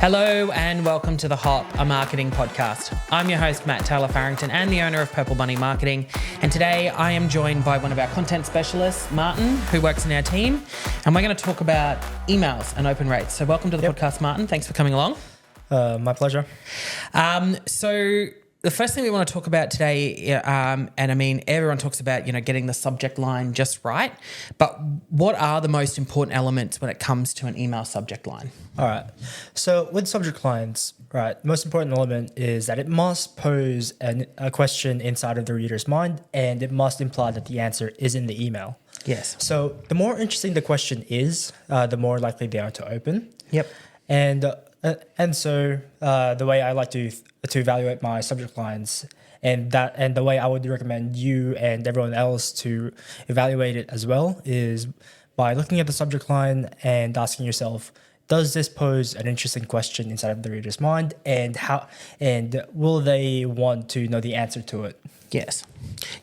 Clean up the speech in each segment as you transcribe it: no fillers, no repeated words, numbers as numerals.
Hello and welcome to The Hop, a marketing podcast. I'm your host, Matt Taylor Farrington, and the owner of Purple Bunny Marketing. And today I am joined by one of our content specialists, Martin, who works in our team. And we're going to talk about emails and open rates. So welcome to the podcast, Martin. Thanks for coming along. My pleasure. So the first thing we want to talk about today, and I mean, everyone talks about, getting the subject line just right, but what are the most important elements when it comes to an email subject line? All right. So with subject lines, right, most important element is that it must pose a question inside of the reader's mind, and it must imply that the answer is in the email. Yes. So the more interesting the question is, the more likely they are to open. Yep. And so the way I like to evaluate my subject lines and the way I would recommend you and everyone else to evaluate it as well is by looking at the subject line and asking yourself, does this pose an interesting question inside of the reader's mind, and will they want to know the answer to it? Yes.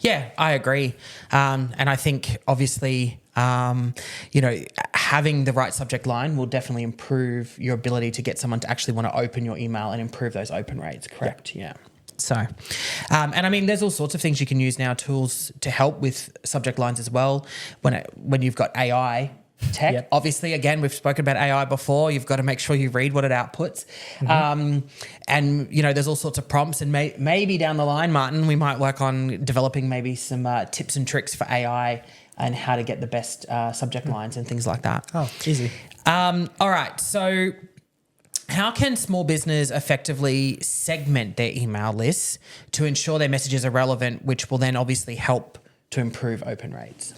Yeah, I agree. And I think obviously, having the right subject line will definitely improve your ability to get someone to actually want to open your email and improve those open rates, correct? Yeah. So, and I mean, there's all sorts of things you can use now, tools to help with subject lines as well. When you've got AI tech, obviously, again, we've spoken about AI before. You've got to make sure you read what it outputs. And, there's all sorts of prompts, and maybe down the line, Martin, we might work on developing maybe some tips and tricks for AI and how to get the best subject lines and things like that. Oh, easy. All right. So how can small business effectively segment their email lists to ensure their messages are relevant, which will then obviously help to improve open rates?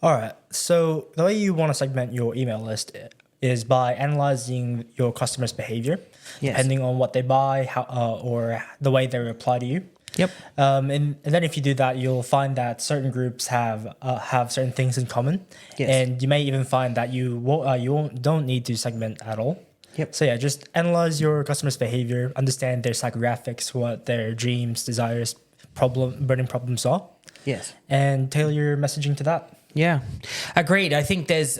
All right. So the way you want to segment your email list is by analyzing your customers' behavior, depending on what they buy, or the way they reply to you. Yep. And then if you do that, you'll find that certain groups have certain things in common, and you may even find that you don't need to segment at all. Yep. So just analyze your customers' behavior, understand their psychographics, what their dreams, desires, burning problems are. Yes. And tailor your messaging to that. Yeah, agreed. I think there's,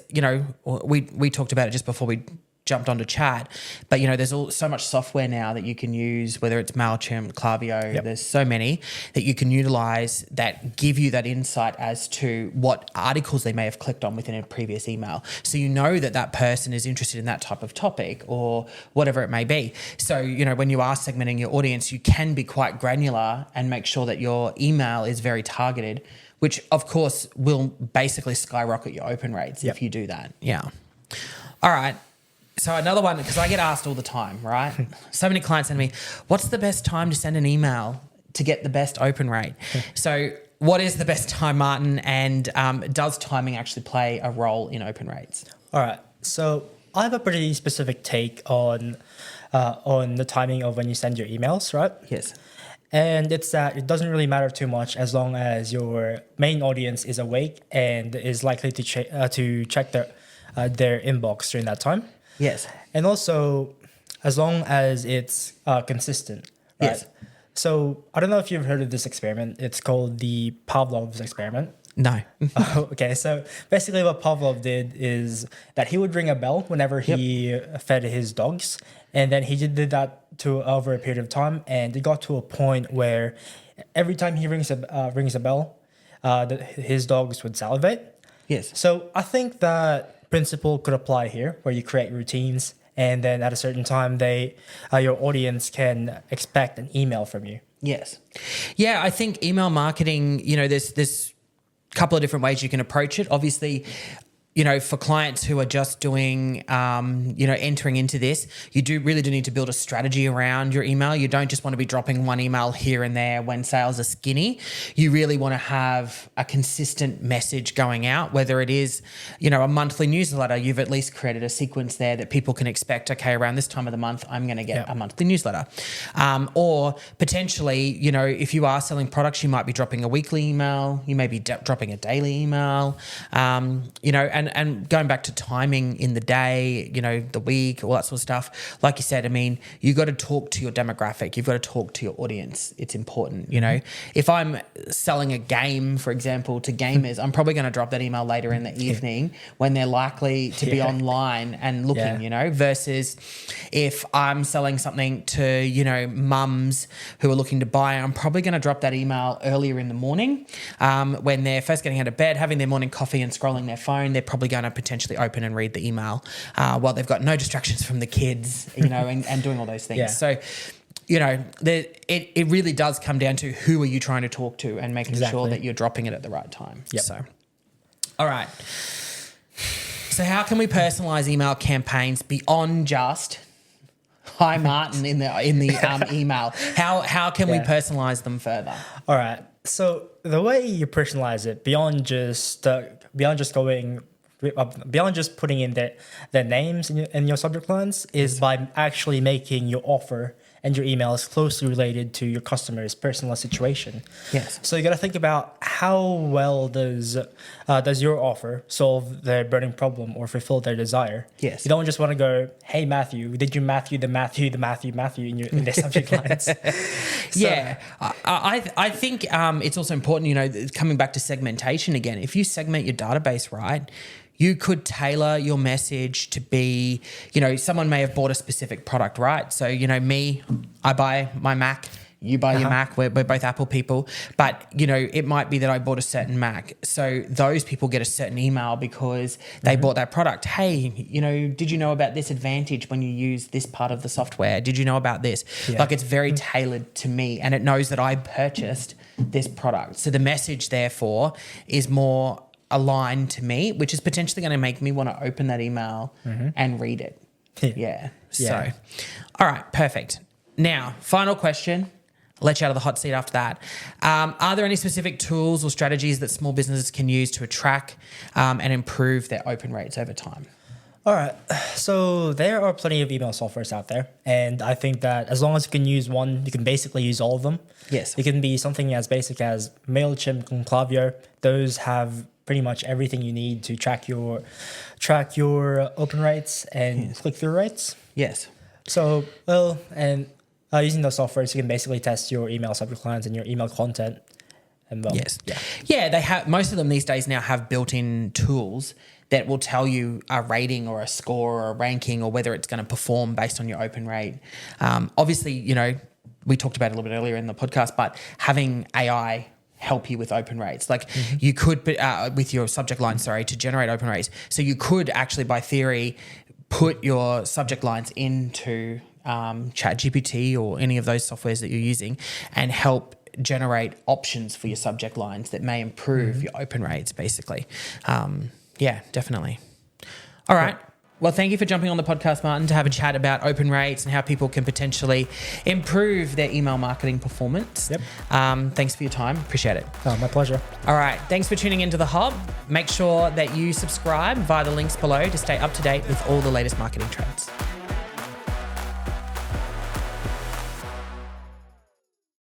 we talked about it just before we jumped onto chat, but, there's so much software now that you can use, whether it's MailChimp, Klaviyo, there's so many that you can utilize that give you that insight as to what articles they may have clicked on within a previous email. So you know that person is interested in that type of topic or whatever it may be. So, when you are segmenting your audience, you can be quite granular and make sure that your email is very targeted, which of course will basically skyrocket your open rates if you do that. Yeah. All right. So another one, because I get asked all the time, right? So many clients send me, what's the best time to send an email to get the best open rate? So what is the best time, Martin? And does timing actually play a role in open rates? All right. So I have a pretty specific take on the timing of when you send your emails, right? Yes. And it's that it doesn't really matter too much as long as your main audience is awake and is likely to check their inbox during that time. Yes. And also, as long as it's consistent. Right? Yes. So I don't know if you've heard of this experiment. It's called the Pavlov's experiment. No. Okay, so basically what Pavlov did is that he would ring a bell whenever he fed his dogs, and then he did that over a period of time, and it got to a point where every time he rings a bell, his dogs would salivate. Yes. So I think that principle could apply here, where you create routines, and then at a certain time, your audience can expect an email from you. Yes. Yeah, I think email marketing, there's couple of different ways you can approach it. Obviously, for clients who are just doing, entering into this, you really do need to build a strategy around your email. You don't just want to be dropping one email here and there when sales are skinny. You really want to have a consistent message going out, whether it is, a monthly newsletter. You've at least created a sequence there that people can expect, okay, around this time of the month, I'm going to get a monthly newsletter. Or potentially, if you are selling products, you might be dropping a weekly email. You may be dropping a daily email, and and going back to timing in the day, the week, all that sort of stuff. Like you said, I mean, you got to talk to your demographic. You've got to talk to your audience. It's important, If I'm selling a game, for example, to gamers, I'm probably going to drop that email later in the evening when they're likely to be online and looking, versus if I'm selling something to, mums who are looking to buy, I'm probably going to drop that email earlier in the morning when they're first getting out of bed, having their morning coffee and scrolling their phone. They're probably going to potentially open and read the email while they've got no distractions from the kids, and doing all those things. Yeah. So, it really does come down to who are you trying to talk to and making sure that you're dropping it at the right time. Yep. So, all right. So how can we personalize email campaigns beyond just "Hi Martin" in the email? How can we personalize them further? All right. So the way you personalize it beyond just putting in their names in your subject lines is by actually making your offer and your emails closely related to your customer's personal situation. Yes. So you got to think about how well does your offer solve their burning problem or fulfill their desire. Yes. You don't just want to go, "Hey Matthew, did you Matthew the Matthew in their subject lines?" Yeah, I think it's also important, coming back to segmentation again. If you segment your database right, you could tailor your message to be, someone may have bought a specific product, right? So, me, I buy my Mac, you buy your Mac, we're both Apple people, but, it might be that I bought a certain Mac. So those people get a certain email because they bought that product. Hey, did you know about this advantage when you use this part of the software? Did you know about this? Yeah. Like, it's very tailored to me and it knows that I purchased this product. So the message, therefore, is more aligned to me, which is potentially going to make me want to open that email and read it. Yeah. So, all right, perfect. Now, final question. I'll let you out of the hot seat after that. Are there any specific tools or strategies that small businesses can use to attract and improve their open rates over time? All right. So there are plenty of email softwares out there. And I think that as long as you can use one, you can basically use all of them. Yes. It can be something as basic as MailChimp and Klaviyo. Those have pretty much everything you need to track your open rates and click-through rates. Yes. So, using those softwares, you can basically test your email subject lines and your email content. And yes. Yeah, they have, most of them these days now have built-in tools that will tell you a rating or a score or a ranking or whether it's going to perform based on your open rate. Obviously, we talked about it a little bit earlier in the podcast, but having AI help you with open rates. Like you could, with your subject line, to generate open rates. So you could actually, by theory, put your subject lines into ChatGPT or any of those softwares that you're using and help generate options for your subject lines that may improve your open rates, basically. Yeah, definitely. All right. Well, thank you for jumping on the podcast, Martin, to have a chat about open rates and how people can potentially improve their email marketing performance. Yep. Thanks for your time. Appreciate it. Oh, my pleasure. All right. Thanks for tuning into The Hub. Make sure that you subscribe via the links below to stay up to date with all the latest marketing trends.